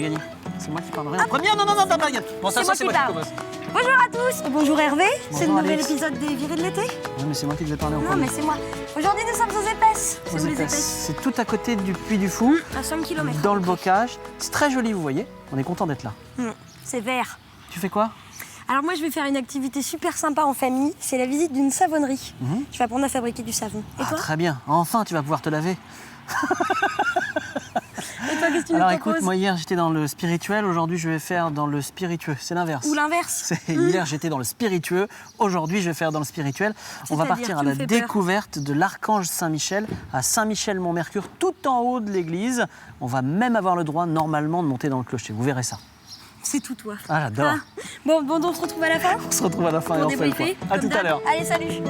j'ai gagné. C'est moi qui parlerai en premier. Non, Marianne. Bon, C'est moi qui parle. Bonjour à tous. Bonjour Hervé. C'est le nouvel Alex. épisode des Virées de l'été. Oui, mais c'est moi qui devais parler en Non, premier. mais c'est moi. Aujourd'hui, nous sommes aux Épaisses. C'est où les Épaisses? C'est tout à côté du Puy du Fou, À 5 km. dans le bocage. C'est très joli, vous voyez. On est content d'être là. C'est vert. Tu fais quoi? Alors moi, je vais faire une activité super sympa en famille. C'est la visite d'une savonnerie. Je vais apprendre à fabriquer du savon. Et toi? Très bien. Enfin, tu vas pouvoir te laver. Et toi, qu'est-ce que tu Alors nous écoute, proposes? moi hier j'étais dans le spirituel, aujourd'hui je vais faire dans le spiritueux. C'est l'inverse. Ou l'inverse? Hier j'étais dans le spiritueux, aujourd'hui je vais faire dans le spirituel. On va C'est-à-dire, partir à tu la me fais peur. découverte de l'archange Saint-Michel à Saint-Michel-Mont-Mercure, tout en haut de l'église. On va même avoir le droit normalement de monter dans le clocher, vous verrez ça. C'est tout toi. Ah j'adore. Bon, donc on se retrouve à la fin On se retrouve à la fin et pour on fait le débriefer. point. À comme tout à d'hab. l'heure. Allez, salut.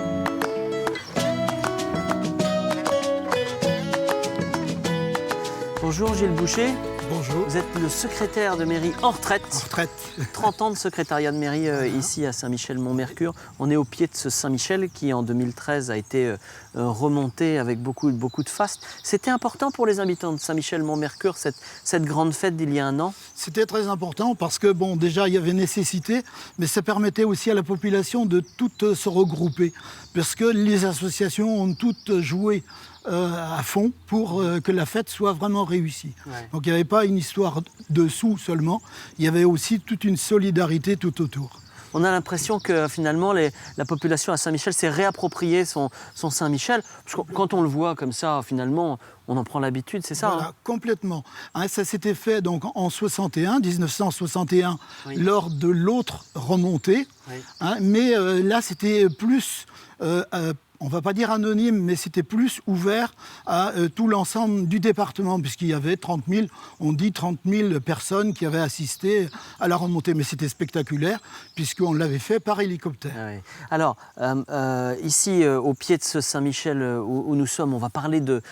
Bonjour Gilles Boucher, Bonjour. vous êtes le secrétaire de mairie en retraite. En retraite. 30 ans de secrétariat de mairie ici à Saint-Michel-Mont-Mercure. On est au pied de ce Saint-Michel qui en 2013 a été remonté avec beaucoup de fastes. C'était important pour les habitants de Saint-Michel-Mont-Mercure cette grande fête d'il y a un an? C'était très important parce que, bon, déjà, il y avait nécessité, mais ça permettait aussi à la population de toutes se regrouper. Parce que les associations ont toutes joué à fond pour que la fête soit vraiment réussie. Ouais. Donc il n'y avait pas une histoire de sous seulement, il y avait aussi toute une solidarité tout autour. On a l'impression que finalement la population à Saint-Michel s'est réapproprié son Saint-Michel. Parce que quand on le voit comme ça, finalement, on en prend l'habitude, c'est ça? Voilà, Hein? complètement. Hein, ça s'était fait donc en 1961, Oui. lors de l'autre remontée. Oui. Hein, mais là, c'était plus, on ne va pas dire anonyme, mais c'était plus ouvert à tout l'ensemble du département, puisqu'il y avait 30 000, on dit 30 000 personnes qui avaient assisté à la remontée. Mais c'était spectaculaire, puisqu'on l'avait fait par hélicoptère. Ah oui. Alors, ici, au pied de ce Saint-Michel où nous sommes, on va parler de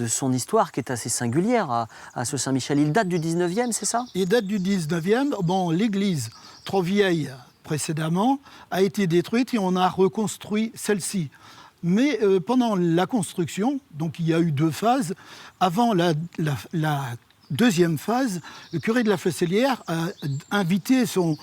son histoire qui est assez singulière à ce Saint-Michel. Il date du 19e, c'est ça? Il date du 19e. Bon, l'église, trop vieille précédemment, a été détruite et on a reconstruit celle-ci. Mais pendant la construction, donc il y a eu deux phases, avant la deuxième phase, le curé de la Flessellière a invité son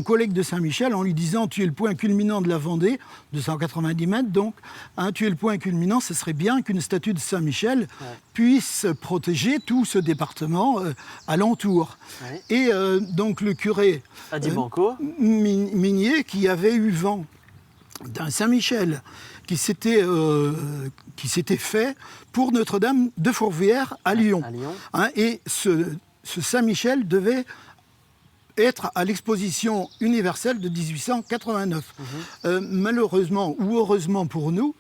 collègue de Saint-Michel en lui disant « Tu es le point culminant de la Vendée, 290 mètres donc, hein, tu es le point culminant, ce serait bien qu'une statue de Saint-Michel puisse protéger tout ce département alentour. Ouais. » Et donc le curé A dit banco. Minier, qui avait eu vent d'un Saint-Michel qui s'était fait pour Notre-Dame de Fourvière à Lyon. À Lyon. Hein, et ce Saint-Michel devait être à l'exposition universelle de 1889. Malheureusement ou heureusement pour nous,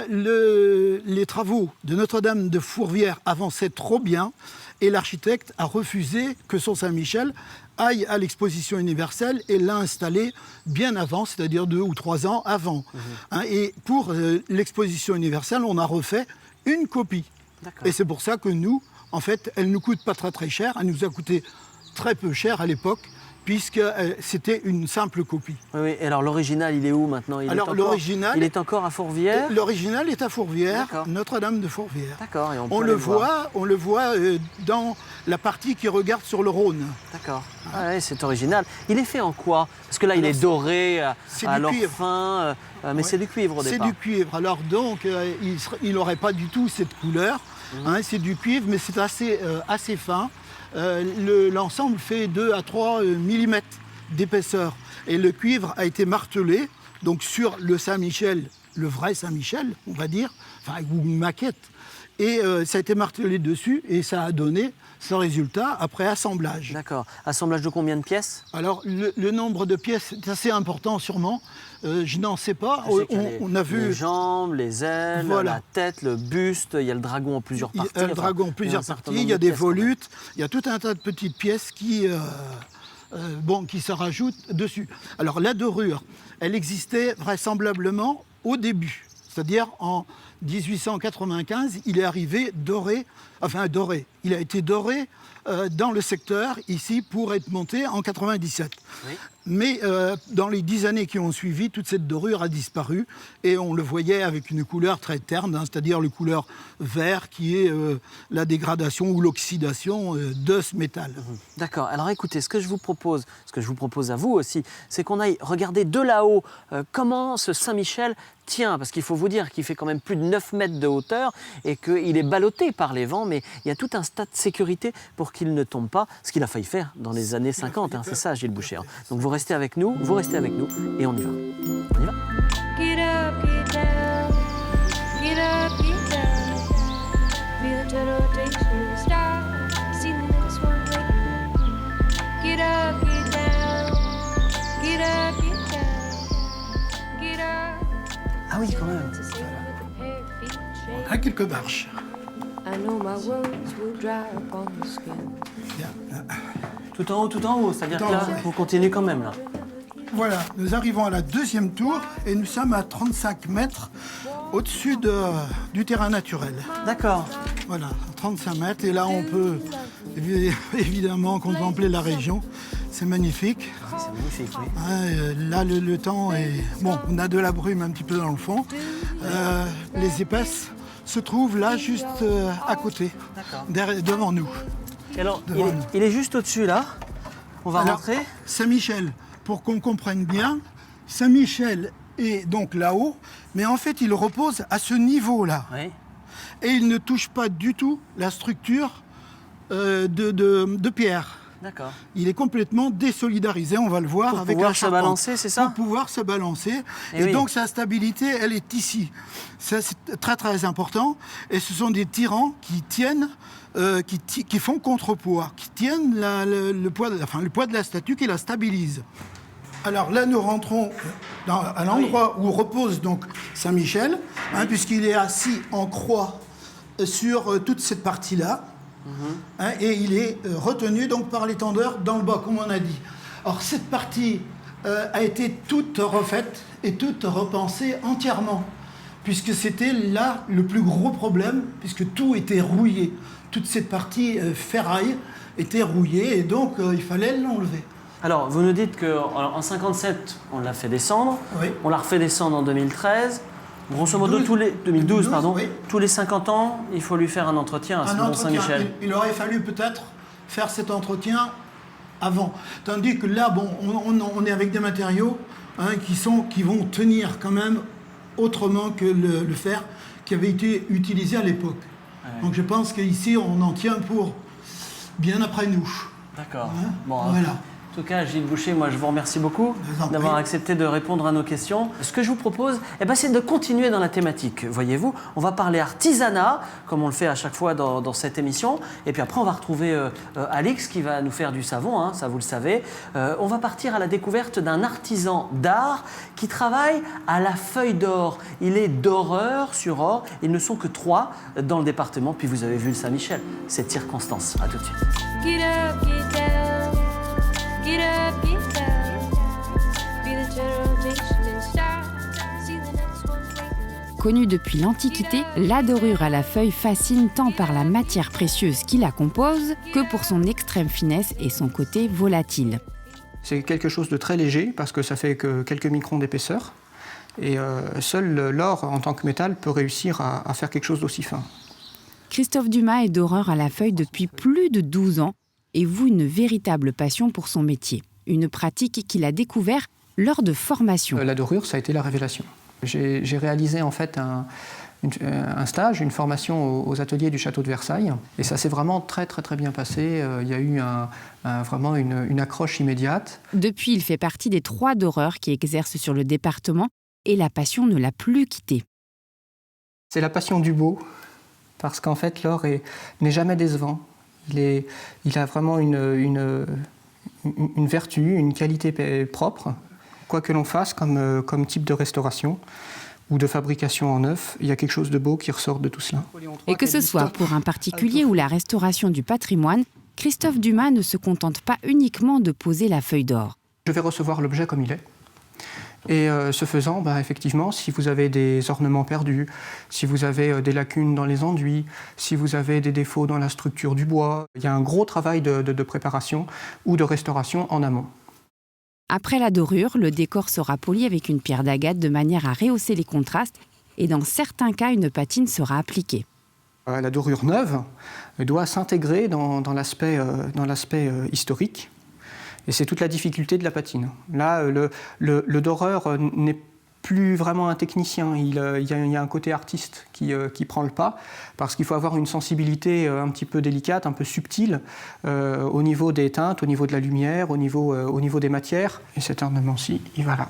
les travaux de Notre-Dame de Fourvière avançaient trop bien et l'architecte a refusé que son Saint-Michel aille à l'exposition universelle et l'a installé bien avant, c'est-à-dire 2 ou 3 ans avant. Hein, et pour l'exposition universelle, on a refait une copie. D'accord. Et c'est pour ça que nous, en fait, elle ne nous coûte pas très cher. Elle nous a coûté très peu cher à l'époque, puisque c'était une simple copie. Oui, oui. Et alors l'original, il est où maintenant? Il est encore à Fourvière? L'original est à Fourvière, D'accord. Notre-Dame de Fourvière. D'accord. Et On peut le aller voit dans la partie qui regarde sur le Rhône. D'accord. Ah ouais, c'est original. Il est fait en quoi? Parce que là, il Alors, est doré c'est à du l'or cuivre. fin, mais Ouais. c'est du cuivre au C'est départ. du cuivre. Alors donc, il n'aurait pas du tout cette couleur. Hein, c'est du cuivre, mais c'est assez fin. L'ensemble fait 2 à 3 mm d'épaisseur. Et le cuivre a été martelé, donc sur le Saint-Michel, le vrai Saint-Michel, on va dire, enfin, ou une maquette. Et ça a été martelé dessus et ça a donné ce résultat après assemblage. D'accord. Assemblage de combien de pièces? Alors, le nombre de pièces est assez important, sûrement. Je n'en sais pas. Je sais qu'il y a On a vu les jambes, les ailes, Voilà. la tête, le buste, il y a le dragon en plusieurs il y a parties. le dragon en enfin, plusieurs un certain parties, nombre il y a de des pièces, quand même. volutes, il y a tout un tas de petites pièces qui se rajoutent dessus. Alors, la dorure, elle existait vraisemblablement au début, c'est-à-dire en 1895, il est arrivé doré, il a été doré dans le secteur ici pour être monté en 97. Oui. Mais dans les 10 années qui ont suivi, toute cette dorure a disparu et on le voyait avec une couleur très terne, c'est-à-dire la couleur vert qui est la dégradation ou l'oxydation de ce métal. D'accord. Alors écoutez, ce que je vous propose à vous aussi, c'est qu'on aille regarder de là-haut comment ce Saint-Michel tient, parce qu'il faut vous dire qu'il fait quand même plus de 9 mètres de hauteur et qu'il est ballotté par les vents, mais il y a tout un tas de sécurité pour qu'il ne tombe pas, ce qu'il a failli faire dans les années 50, c'est ça Gilles Boucher. Donc vous restez avec nous et on y va. On y va. Get up, get down, get up, get down. Feel the turtle takes you to start. See the next one waiting. Get up, get down, get up, get down, get up. Ah oui, quand même. To sing with a pair of feet shake. À quelques marches. I know my words will dry up on the skin. Tout en haut, c'est-à-dire Tout que en là, haut, ouais. vous continuez quand même là. Voilà, nous arrivons à la deuxième tour et nous sommes à 35 mètres au-dessus du terrain naturel. D'accord. Voilà, 35 mètres. Et là, on peut évidemment contempler la région. C'est magnifique. C'est magnifique, oui. Là, le temps est... Bon, on a de la brume un petit peu dans le fond. Les épaisses se trouvent là, juste à côté, devant nous. Et alors, Devant nous. il est juste au-dessus là. On va Alors, rentrer. Saint-Michel, pour qu'on comprenne bien, Saint-Michel est donc là-haut, mais en fait, il repose à ce niveau-là. Oui. Et il ne touche pas du tout la structure de pierre. D'accord. Il est complètement désolidarisé, on va le voir Pour avec pouvoir la se charpente. balancer, c'est ça? Pour pouvoir se balancer. Eh Et oui. donc sa stabilité, elle est ici. Ça, c'est très très important. Et ce sont des tirants qui tiennent, qui font contrepoids, qui tiennent le poids de la statue, qui la stabilise. Alors là, nous rentrons à l'endroit où repose donc Saint-Michel, puisqu'il est assis en croix sur toute cette partie-là. Et il est retenu donc par l'étendeur dans le bas, comme on a dit. Alors cette partie a été toute refaite et toute repensée entièrement, puisque c'était là le plus gros problème, puisque tout était rouillé. Toute cette partie ferraille était rouillée et donc il fallait l'enlever. Alors, vous nous dites qu'en 57, on l'a fait descendre. Oui. On l'a refait descendre en 2013. Grosso modo, 2012, 2012, pardon. oui. Tous les 50 ans, il faut lui faire un entretien à ce Mont Saint-Michel. Il aurait fallu peut-être faire cet entretien avant. Tandis que là, bon, on est avec des matériaux qui vont tenir quand même autrement que le fer qui avait été utilisé à l'époque. Ouais. Donc je pense qu'ici, on en tient pour bien après nous. D'accord. Bon, voilà. En tout cas, Gilles Boucher, moi je vous remercie beaucoup Je vous en d'avoir prie. accepté de répondre à nos questions. Ce que je vous propose, c'est de continuer dans la thématique. Voyez-vous, on va parler artisanat, comme on le fait à chaque fois dans cette émission. Et puis après, on va retrouver Alix qui va nous faire du savon, ça vous le savez. On va partir à la découverte d'un artisan d'art qui travaille à la feuille d'or. Il est doreur sur or. Ils ne sont que 3 dans le département. Puis vous avez vu le Saint-Michel, cette circonstance. À tout de suite. Get up, get down, get up, get down. Feel the turtle takes you to start. See the next one waiting. Connue depuis l'Antiquité, la dorure à la feuille fascine tant par la matière précieuse qui la compose que pour son extrême finesse et son côté volatile. C'est quelque chose de très léger parce que ça fait que quelques microns d'épaisseur. Et seul l'or en tant que métal peut réussir à faire quelque chose d'aussi fin. Christophe Dumas est doreur à la feuille depuis plus de 12 ans et voue une véritable passion pour son métier. Une pratique qu'il a découvert lors de formations. La dorure, ça a été la révélation. J'ai réalisé en fait un stage, une formation aux ateliers du château de Versailles. Et ça s'est vraiment très très très bien passé. Il y a eu vraiment une accroche immédiate. Depuis, il fait partie des 3 doreurs qui exercent sur le département et la passion ne l'a plus quitté. C'est la passion du beau, parce qu'en fait l'or n'est jamais décevant. Il a vraiment une vertu, une qualité propre. Quoi que l'on fasse comme type de restauration ou de fabrication en neuf, il y a quelque chose de beau qui ressort de tout cela. Et que ce soit pour un particulier ou la restauration du patrimoine, Christophe Dumas ne se contente pas uniquement de poser la feuille d'or. Je vais recevoir l'objet comme il est. Et ce faisant, effectivement, si vous avez des ornements perdus, si vous avez des lacunes dans les enduits, si vous avez des défauts dans la structure du bois, il y a un gros travail de préparation ou de restauration en amont. Après la dorure, le décor sera poli avec une pierre d'agate de manière à rehausser les contrastes et dans certains cas, une patine sera appliquée. La dorure neuve doit s'intégrer dans l'aspect historique. Et c'est toute la difficulté de la patine. Là, le doreur n'est plus vraiment un technicien. Il y a un côté artiste qui prend le pas, parce qu'il faut avoir une sensibilité un petit peu délicate, un peu subtile, au niveau des teintes, au niveau de la lumière, au niveau des matières. Et cet ornement-ci, il va là.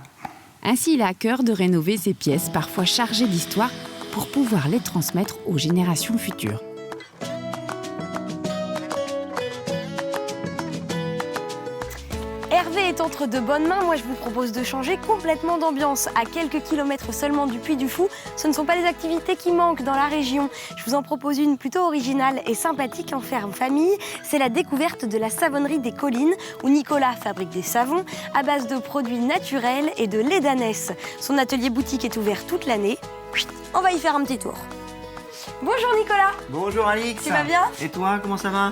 Ainsi, il a à cœur de rénover ces pièces, parfois chargées d'histoire, pour pouvoir les transmettre aux générations futures. Hervé est entre de bonnes mains. Moi, je vous propose de changer complètement d'ambiance. À quelques kilomètres seulement du Puy du Fou, ce ne sont pas les activités qui manquent dans la région. Je vous en propose une plutôt originale et sympathique en faire famille. C'est la découverte de la savonnerie des collines, où Nicolas fabrique des savons à base de produits naturels et de lait d'ânesse. Son atelier boutique est ouvert toute l'année. On va y faire un petit tour. Bonjour Nicolas. Bonjour Alix. Tu vas bien? Et toi, comment ça va?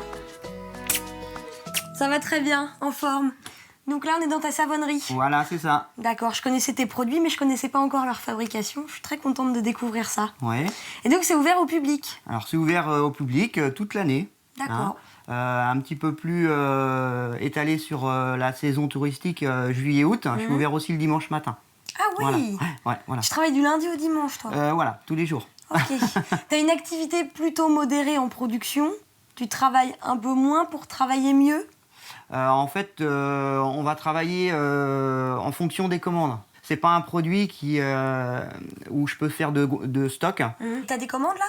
Ça va très bien, en forme. Donc là, on est dans ta savonnerie. Voilà, c'est ça. D'accord, je connaissais tes produits, mais je connaissais pas encore leur fabrication. Je suis très contente de découvrir ça. Ouais. Et donc, c'est ouvert au public? Alors c'est ouvert au public toute l'année. D'accord. Un petit peu plus étalé sur la saison touristique juillet-août. Je suis ouvert aussi le dimanche matin. Ah oui. Voilà. Tu travailles du lundi au dimanche, toi? Voilà, tous les jours. Ok. Tu as une activité plutôt modérée en production. Tu travailles un peu moins pour travailler mieux? En fait, on va travailler en fonction des commandes. C'est pas un produit où je peux faire de stock. T'as des commandes là?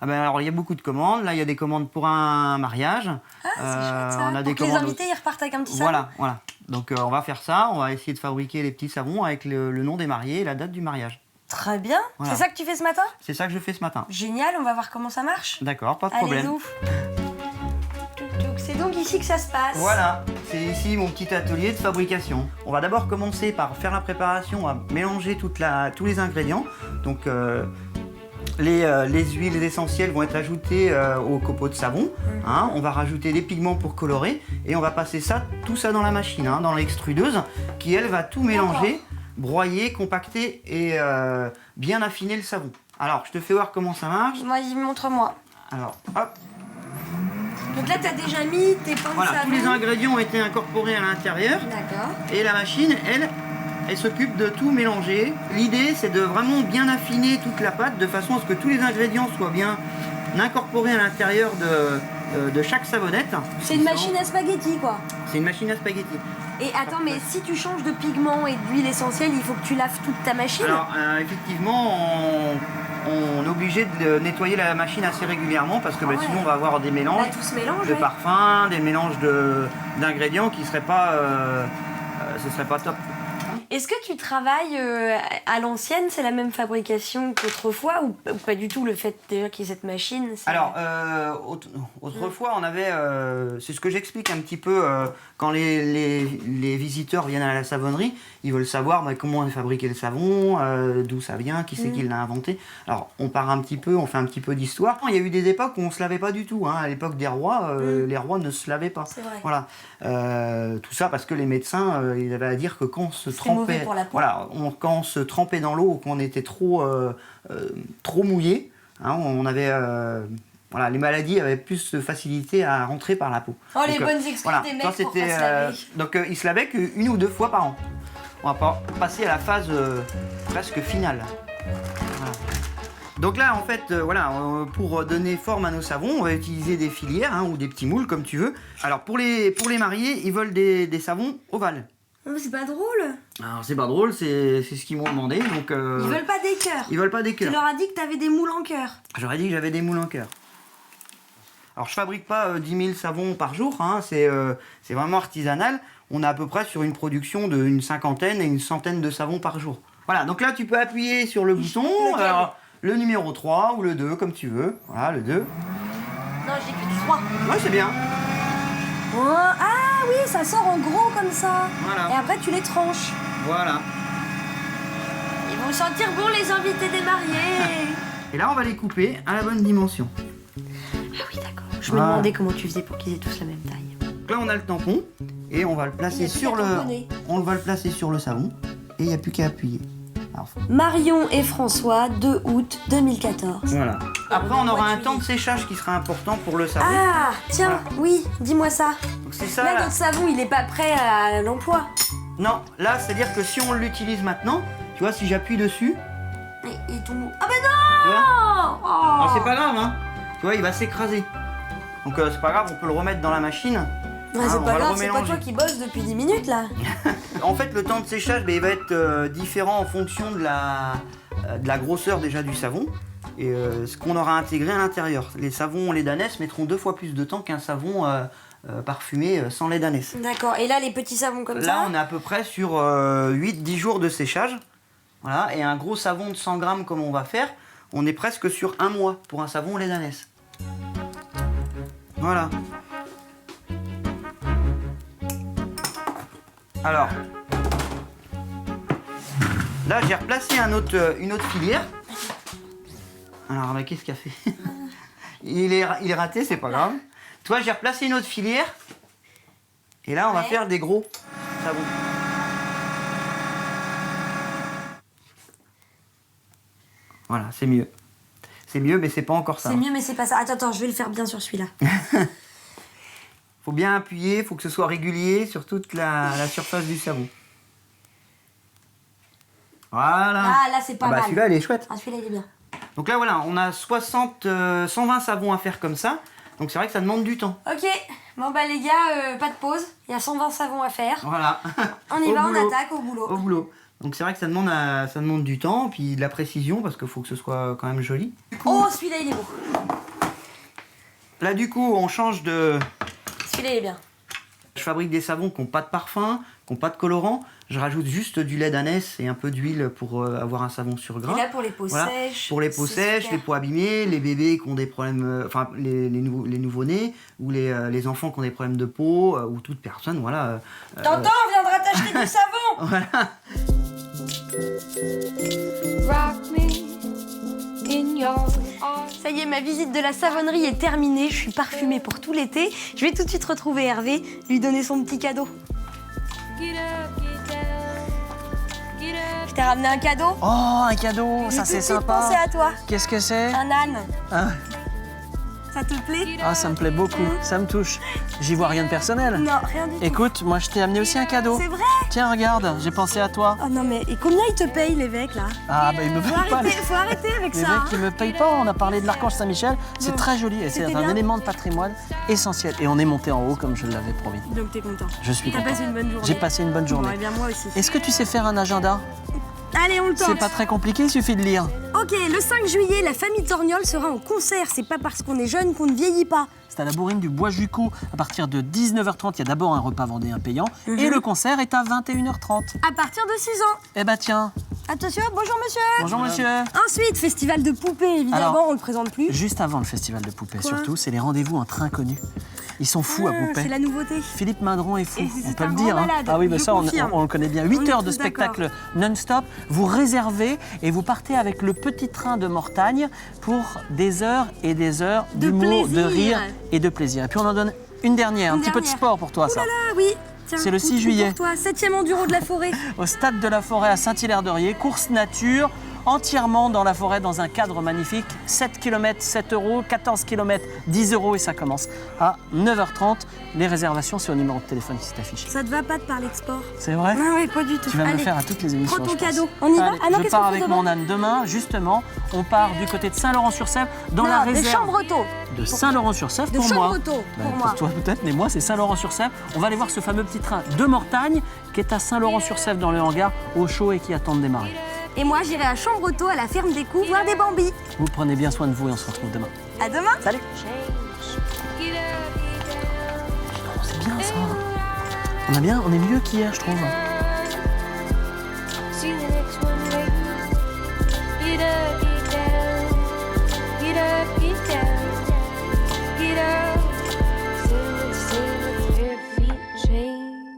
Alors il y a beaucoup de commandes. Là, il y a des commandes pour un mariage. Ah, c'est chouette ça. On a des Pour que les commandes invités, ils repartent avec un petit savon. Voilà. Donc on va faire ça. On va essayer de fabriquer les petits savons avec le nom des mariés et la date du mariage. Très bien. Voilà. C'est ça que tu fais ce matin? C'est ça que je fais ce matin. Génial, on va voir comment ça marche. D'accord, pas de Allez, problème. ouf. C'est donc ici que ça se passe. Voilà, c'est ici mon petit atelier de fabrication. On va d'abord commencer par faire la préparation, on va mélanger tous les ingrédients. Donc les huiles essentielles vont être ajoutées au copeaux de savon. On va rajouter des pigments pour colorer et on va passer tout ça dans la machine, dans l'extrudeuse, qui elle va tout mélanger, broyer, compacter et bien affiner le savon. Alors je te fais voir comment ça marche. Montre-moi. Alors hop. Donc là, tu as déjà mis tes pains de Voilà, savon. tous les ingrédients ont été incorporés à l'intérieur. D'accord. Et la machine, elle s'occupe de tout mélanger. L'idée, c'est de vraiment bien affiner toute la pâte de façon à ce que tous les ingrédients soient bien incorporés à l'intérieur de chaque savonnette. C'est une machine à spaghetti, quoi. C'est une machine à spaghetti. Et attends, mais si tu changes de pigment et d'huile essentielle, il faut que tu laves toute ta machine? Alors, effectivement, on est obligé de nettoyer la machine assez régulièrement parce que sinon on va avoir des mélanges tout se mélange, de parfums, des mélanges d'ingrédients qui ne seraient pas, ce serait pas top. Est-ce que tu travailles à l'ancienne, c'est la même fabrication qu'autrefois ou pas du tout, le fait d'ailleurs qu'il y ait cette machine? Alors, autrefois, on avait, c'est ce que j'explique un petit peu quand les visiteurs viennent à la savonnerie, ils veulent savoir comment on a fabriqué le savon, d'où ça vient, qui c'est qui l'a inventé. Alors, on part un petit peu, on fait un petit peu d'histoire. Il y a eu des époques où on ne se lavait pas du tout. À l'époque des rois, les rois ne se lavaient pas. C'est vrai. Voilà. Tout ça parce que les médecins, ils avaient à dire que quand on se trempait, quand on se trempait dans l'eau ou qu'on était trop mouillé, on avait les maladies avaient plus de facilité à rentrer par la peau. Oh, les bonnes excuses des mecs pour pas se laver. Donc ils se lavaient qu'une ou deux fois par an. On va passer à la phase presque finale. Voilà. Donc là, en fait, pour donner forme à nos savons, on va utiliser des filières ou des petits moules, comme tu veux. Alors pour les mariés, ils veulent des savons ovales. Oh, c'est pas drôle. Alors c'est pas drôle, c'est ce qu'ils m'ont demandé. Donc, ils veulent pas des cœurs. Ils veulent pas des cœurs. Tu leur as dit que t'avais des moules en cœur. J'aurais dit que j'avais des moules en cœur. Alors je fabrique pas 10 000 savons par jour, c'est vraiment artisanal. On est à peu près sur une production d'une cinquantaine et une centaine de savons par jour. Voilà, donc là tu peux appuyer sur le bouton, le numéro 3 ou le 2 comme tu veux. Voilà, le 2. Non, j'ai que du 3. Ouais, c'est bien. Oh, ah oui, ça sort en gros comme ça. Voilà. Et après tu les tranches. Voilà. vont sentir bon les invités des mariés. Et là, on va les couper à la bonne dimension. Ah oui, d'accord. Je me Voilà. demandais comment tu faisais pour qu'ils aient tous la même taille. Donc là, on a le tampon et on va le placer sur le savon et il n'y a plus qu'à appuyer. Alors, Marion et François, 2 août 2014. voilà. Après, on aura un temps de séchage qui sera important pour le savon. Ah, tiens, Voilà. oui, dis-moi ça. Donc c'est ça. Là, là. notre savon, il est pas prêt à l'emploi. Non, là, c'est-à-dire que si on l'utilise maintenant, tu vois, si j'appuie dessus, Et ton... Ah bah tu vois, non oh. alors c'est pas grave, hein. Tu vois, il va s'écraser. Donc c'est pas grave, on peut le remettre dans la machine. Ouais, Ah, c'est on pas va le grave, c'est pas remélanger. toi qui bosses depuis 10 minutes là. En fait, le temps de séchage, il va être différent en fonction de la grosseur déjà du savon et ce qu'on aura intégré à l'intérieur. Les savons lait d'ânesse mettront 2 fois plus de temps qu'un savon parfumé sans lait d'ânesse. D'accord, et là les petits savons comme Là, ça. on est à peu près sur 8-10 jours de séchage. Voilà, et un gros savon de 100 grammes comme on va faire, on est presque sur 1 mois pour un savon lait d'ânesse. Voilà. Alors, là j'ai replacé une autre filière. Alors, mais qu'est-ce qu'il a fait? il est raté, c'est pas grave. Toi, j'ai replacé une autre filière. Et là, on va faire des gros savons. Voilà, c'est mieux. C'est mieux, mais c'est pas encore ça. C'est mieux, mais c'est pas ça. Attends, je vais le faire bien sur celui-là. Faut bien appuyer, faut que ce soit régulier sur toute la surface du savon. Voilà. Ah, là, c'est pas mal. Celui-là, il est chouette. Ah, celui-là, il est bien. Donc là, voilà, on a 120 savons à faire comme ça. Donc c'est vrai que ça demande du temps. Ok, bon bah les gars, pas de pause. Il y a 120 savons à faire. Voilà. On y Au va, boulot. on attaque au boulot. Au boulot. Donc c'est vrai que ça demande du temps, puis de la précision, parce qu'il faut que ce soit quand même joli. Oh, celui-là, il est beau. Là, du coup, on change de... Celui-là, il est bien. Je fabrique des savons qui n'ont pas de parfum, qui n'ont pas de colorant. Je rajoute juste du lait d'ânesse et un peu d'huile pour avoir un savon sur gras. Et là, pour les peaux Voilà. sèches. Pour les peaux c'est sèches, super. les peaux abîmées, les bébés qui ont des problèmes, enfin les nouveau-nés ou les enfants qui ont des problèmes de peau ou toute personne, voilà. T'entends, on viendra t'acheter du savon. Voilà. Rock me in your arms. Ça y est, ma visite de la savonnerie est terminée. Je suis parfumée pour tout l'été. Je vais tout de suite retrouver Hervé, lui donner son petit cadeau. Get up, get down. Get up. Je t'ai ramené un cadeau. Oh, un cadeau, J'ai ça tout c'est de suite sympa. pensé à toi. Qu'est-ce que c'est? Un âne. Ah. Ça te plaît? Ah, ça me plaît beaucoup, ça me touche. J'y vois rien de personnel. Non, rien du tout. Écoute, moi je t'ai amené aussi un cadeau. C'est vrai? Tiens, regarde, j'ai pensé à toi. Oh non, mais et combien ils te payent, l'évêque, là? Ah, bah il me Faut paye pas. arrêter, faut arrêter avec Les ça. mecs qui me payent pas, on a parlé de l'Archange Saint-Michel, c'est Bon. très joli et c'est C'était un bien élément de patrimoine essentiel. Et on est monté en haut comme je l'avais promis. Donc t'es content. Je suis T'as content. passé une bonne journée. J'ai passé une bonne Bon, journée. eh bien moi aussi. Est-ce que tu sais faire un agenda? Allez, on le tente. C'est pas très compliqué, il suffit de lire. Ok, le 5 juillet, la famille Torgnol sera en concert. C'est pas parce qu'on est jeune qu'on ne vieillit pas. C'est à la bourrine du Bois-Jucot. À partir de 19h30, il y a d'abord un repas vendéen payant et le concert est à 21h30. À partir de 6 ans. Eh bah tiens, Attention, bonjour monsieur. bonjour monsieur. Ensuite, festival de poupées, évidemment, Alors, on le présente plus. Juste avant le festival de poupées, Quoi surtout, c'est les rendez-vous entre inconnus. Ils sont fous à Ah, poupées. c'est la nouveauté. Philippe Madron est fou, Et c'est on peut un le grand dire. hein. malade, Ah oui, bah je ça, confirme. on le connaît bien. On 8 est heures de tous spectacle non-stop. Vous réservez et vous partez avec le petit train de Mortagne pour des heures et des heures De d'humour, de plaisir. rire et de plaisir. Et puis on en donne une dernière, un Une petit peu de dernière. sport pour toi, ça. Ah oui. Tiens, C'est le 6 tout juillet. Pour toi, 7e enduro de la forêt. Au stade de la forêt à Saint-Hilaire-d'Orier, course nature, entièrement dans la forêt, dans un cadre magnifique. 7 km, 7 €, 14 km, 10 € et ça commence à 9h30. Les réservations, c'est au numéro de téléphone qui s'est affiché. Ça te va pas de parler de sport? C'est vrai? Non, oui, pas du tout. Tu vas me le Allez, faire à toutes les émissions. prends ton je pense. cadeau. On y va? Allez, Ah non, je qu'est-ce pars qu'on fait avec demain? mon âne demain, justement. On part du côté de Saint-Laurent-sur-Sèvre, dans la Non, des réserve Chambretot. de Saint-Laurent-sur-Sèvre De pour moi. Chambretot, Ben, pour moi. toi peut-être, mais moi c'est Saint-Laurent-sur-Sèvre. On va aller voir ce fameux petit train de Mortagne qui est à Saint-Laurent-sur-Sèvre dans le hangar, au chaud et qui attend de démarrer. Et moi, j'irai à Chambretot, à la ferme des coups, voir des bambis. Vous prenez bien soin de vous et on se retrouve demain. À demain. Salut! Get up, get down. Oh, c'est bien ça. On est mieux qu'hier, je trouve.